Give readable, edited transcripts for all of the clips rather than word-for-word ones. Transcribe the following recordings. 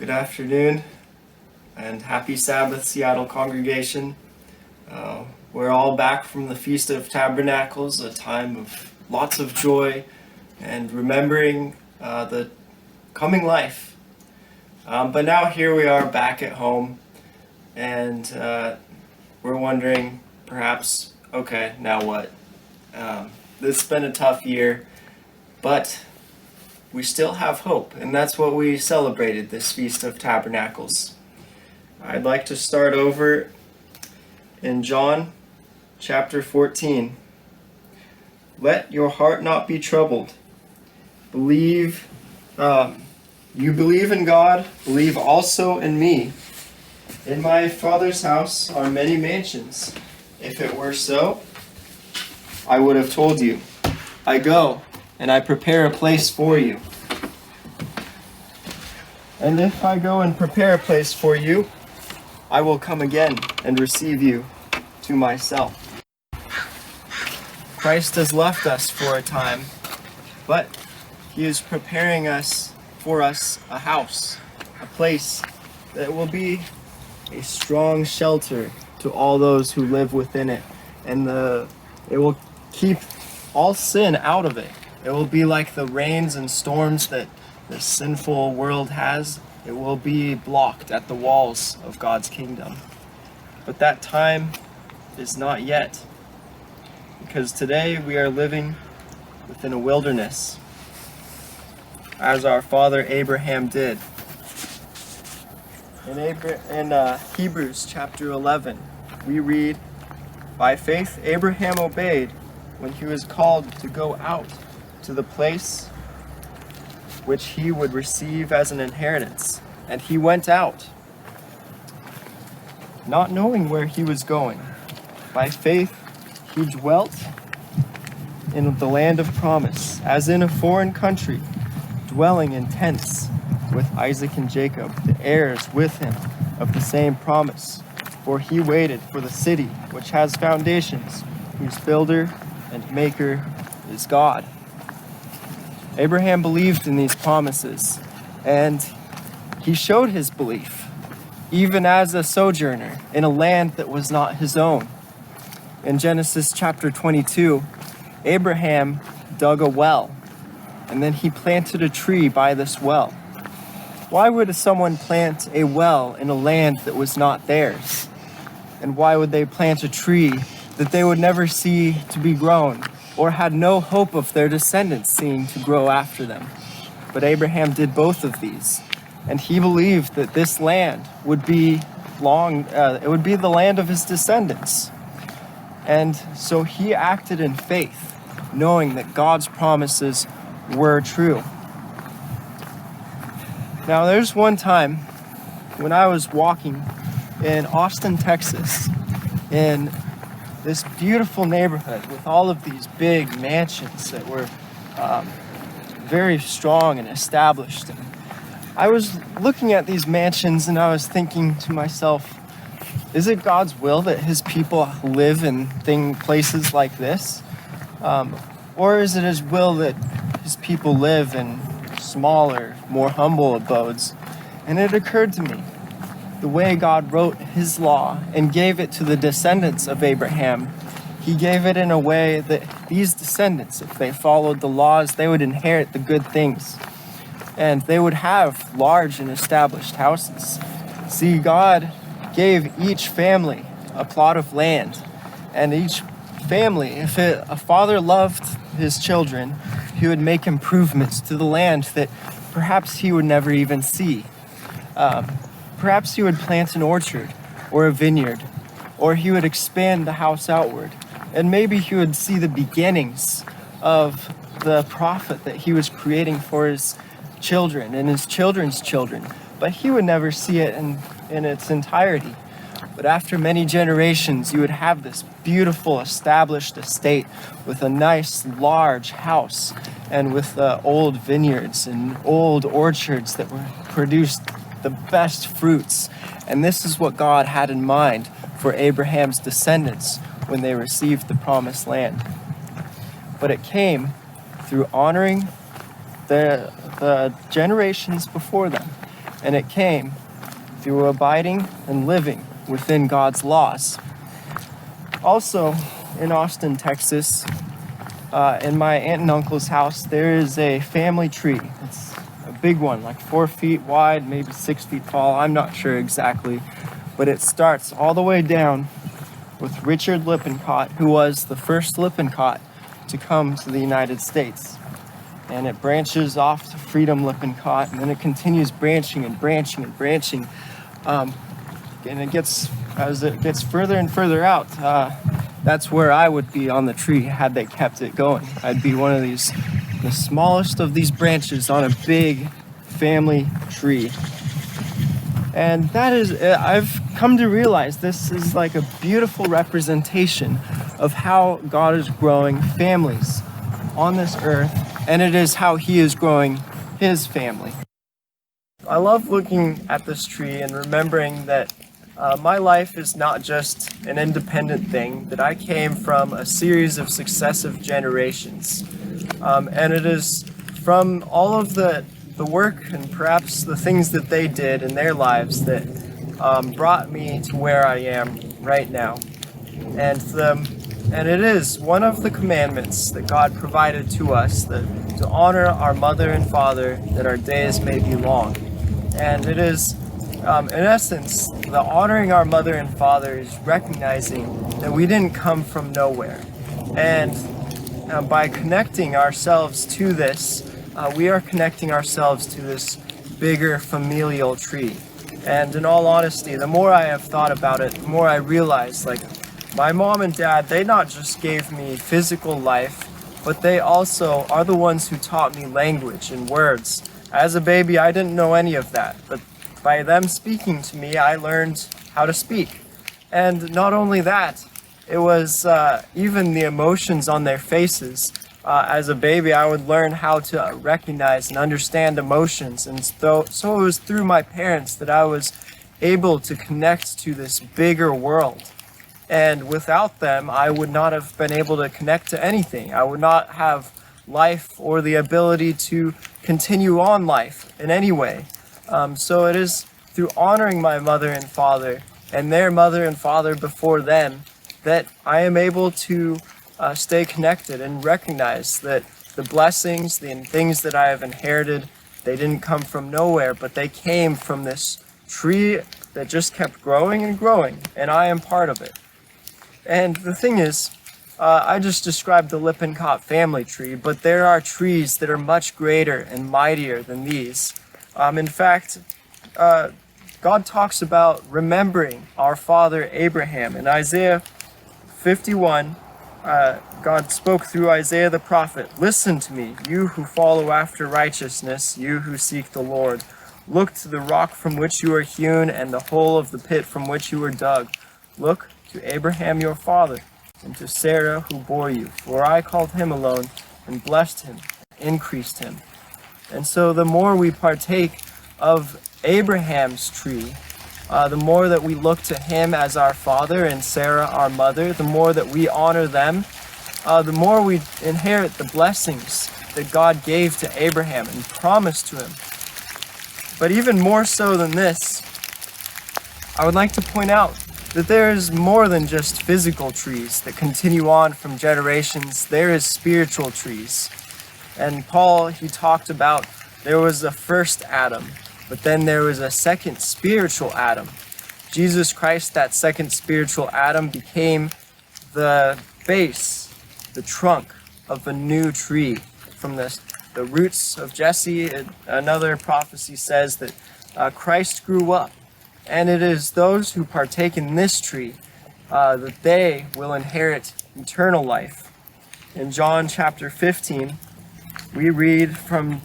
Good afternoon and happy Sabbath, Seattle congregation. We're all back from the Feast of Tabernacles, a time of lots of joy and remembering the coming life. But now here we are back at home, and we're wondering perhaps, okay, now what? This has been a tough year, but we still have hope, and that's what we celebrated this Feast of Tabernacles. I'd like to start over in John chapter 14. Let your heart not be troubled. You believe in God, believe also in me. In my Father's house are many mansions. If it were so, I would have told you. I go, and I prepare a place for you. And if I go and prepare a place for you, I will come again and receive you to myself. Christ has left us for a time, but he is preparing for us a house, a place that will be a strong shelter to all those who live within it, and it will keep all sin out of it. It will be like the rains and storms that this sinful world has. It will be blocked at the walls of God's kingdom. But that time is not yet, because today we are living within a wilderness, as our father Abraham did. In Hebrews chapter 11, we read, "By faith Abraham obeyed when he was called to go out to the place which he would receive as an inheritance. And he went out, not knowing where he was going. By faith he dwelt in the land of promise, as in a foreign country, dwelling in tents with Isaac and Jacob, the heirs with him of the same promise. For he waited for the city which has foundations, whose builder and maker is God." Abraham believed in these promises, and he showed his belief, even as a sojourner in a land that was not his own. In Genesis chapter 22, Abraham dug a well, and then he planted a tree by this well. Why would someone plant a well in a land that was not theirs? And why would they plant a tree that they would never see to be grown, or had no hope of their descendants seeing to grow after them? But Abraham did both of these, and he believed that this land would be it would be the land of his descendants. And so he acted in faith, knowing that God's promises were true. Now, there's one time when I was walking in Austin, Texas, in this beautiful neighborhood with all of these big mansions that were very strong and established. And I was looking at these mansions and I was thinking to myself, is it God's will that his people live in places like this? Or is it his will that his people live in smaller, more humble abodes? And it occurred to me, the way God wrote his law and gave it to the descendants of Abraham, he gave it in a way that these descendants, if they followed the laws, they would inherit the good things. And they would have large and established houses. See, God gave each family a plot of land. And each family, if a father loved his children, he would make improvements to the land that perhaps he would never even see. Perhaps he would plant an orchard or a vineyard, or he would expand the house outward. And maybe he would see the beginnings of the profit that he was creating for his children and his children's children. But he would never see it in its entirety. But after many generations, you would have this beautiful established estate with a nice large house and with old vineyards and old orchards that were produced the best fruits. And this is what God had in mind for Abraham's descendants when they received the promised land. But it came through honoring the generations before them. and it came through abiding and living within God's laws. Also, in Austin, Texas, in my aunt and uncle's house, there is a family tree. It's a big one, like 4 feet wide, maybe 6 feet tall. I'm not sure exactly, but it starts all the way down with Richard Lippincott, who was the first Lippincott to come to the United States. And it branches off to Freedom Lippincott, and then it continues branching and branching and branching. And it gets, as it gets further and further out, that's where I would be on the tree had they kept it going. I'd be one of these, the smallest of these branches on a big family tree. And that is, I've come to realize this is like a beautiful representation of how God is growing families on this earth, and it is how He is growing His family. I love looking at this tree and remembering that my life is not just an independent thing, that I came from a series of successive generations. And it is from all of the work and perhaps the things that they did in their lives that brought me to where I am right now. And it is one of the commandments that God provided to us, that to honor our mother and father, that our days may be long. And it is, in essence, the honoring our mother and father is recognizing that we didn't come from nowhere. And by connecting ourselves to this, we are connecting ourselves to this bigger familial tree. And in all honesty, the more I have thought about it, the more I realize, like, my mom and dad, they not just gave me physical life, but they also are the ones who taught me language and words. As a baby, I didn't know any of that, but by them speaking to me, I learned how to speak. And not only that, it was even the emotions on their faces. As a baby, I would learn how to recognize and understand emotions. And so it was through my parents that I was able to connect to this bigger world. And without them, I would not have been able to connect to anything. I would not have life or the ability to continue on life in any way. So it is through honoring my mother and father and their mother and father before them that I am able to stay connected and recognize that the blessings, the things that I have inherited, they didn't come from nowhere, but they came from this tree that just kept growing and growing, and I am part of it. And the thing is, I just described the Lippincott family tree, but there are trees that are much greater and mightier than these. In fact, God talks about remembering our father Abraham. In Isaiah 51, God spoke through Isaiah the prophet, "Listen to me, you who follow after righteousness, you who seek the Lord. Look to the rock from which you are hewn and the hole of the pit from which you were dug. Look to Abraham your father, and to Sarah who bore you. For I called him alone, and blessed him, increased him." And so the more we partake of Abraham's tree, the more that we look to him as our father and Sarah our mother, the more that we honor them, the more we inherit the blessings that God gave to Abraham and promised to him. But even more so than this, I would like to point out that there is more than just physical trees that continue on from generations. There is spiritual trees. And Paul, he talked about there was a first Adam, but then there was a second spiritual Adam. Jesus Christ, that second spiritual Adam, became the base, the trunk of a new tree. From the roots of Jesse, another prophecy says that Christ grew up. And it is those who partake in this tree that they will inherit eternal life. In John chapter 15, we read from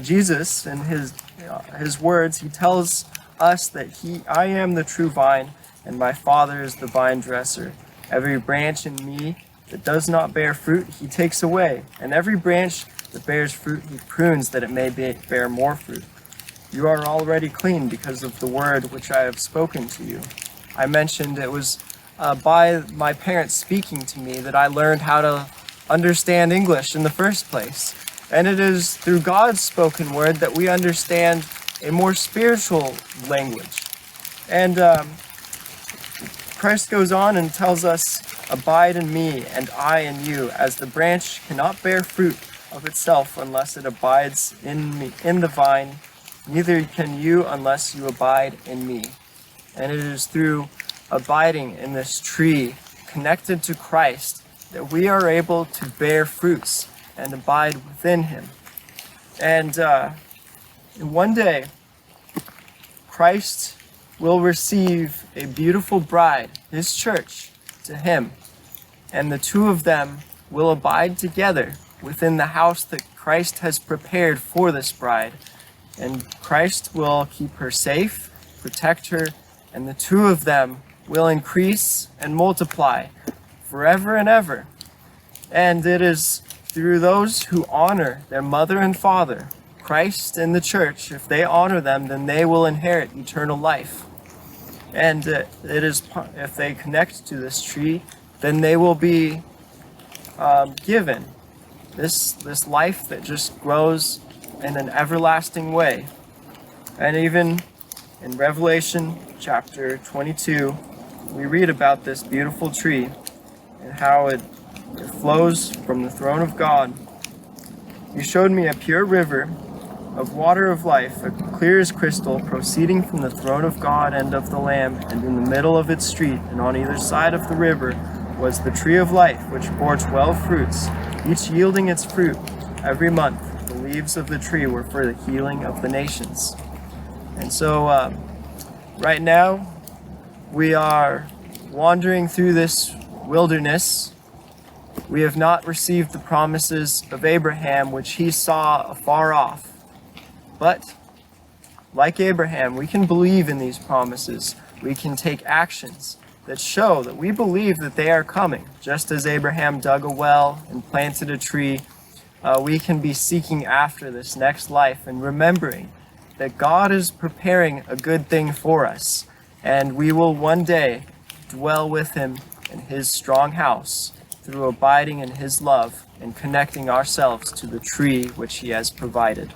Jesus and his words. He tells us that I am the true vine, and my Father is the vine dresser. Every branch in me that does not bear fruit, he takes away, and every branch that bears fruit, he prunes that it may bear more fruit. You are already clean because of the word which I have spoken to you. I mentioned it was by my parents speaking to me that I learned how to understand English in the first place. And it is through God's spoken word that we understand a more spiritual language. And Christ goes on and tells us, "Abide in me, and I in you, as the branch cannot bear fruit of itself unless it abides in me, in the vine, neither can you unless you abide in me." And it is through abiding in this tree, connected to Christ, that we are able to bear fruits and abide within him. And one day, Christ will receive a beautiful bride, his church, to him, and the two of them will abide together within the house that Christ has prepared for this bride. And Christ will keep her safe, protect her, and the two of them will increase and multiply forever and ever. And it is through those who honor their mother and father, Christ and the church, if they honor them, then they will inherit eternal life. And it is, if they connect to this tree, then they will be given this life that just grows in an everlasting way. And even in Revelation chapter 22, we read about this beautiful tree and how it flows from the throne of God. "You showed me a pure river of water of life, clear as crystal, proceeding from the throne of God and of the Lamb, and in the middle of its street, and on either side of the river, was the tree of life, which bore 12 fruits, each yielding its fruit every month. The leaves of the tree were for the healing of the nations." And so right now, we are wandering through this wilderness. We have not received the promises of Abraham, which he saw afar off. But, like Abraham, we can believe in these promises. We can take actions that show that we believe that they are coming. Just as Abraham dug a well and planted a tree, we can be seeking after this next life and remembering that God is preparing a good thing for us, and we will one day dwell with him in his strong house through abiding in his love and connecting ourselves to the tree which he has provided.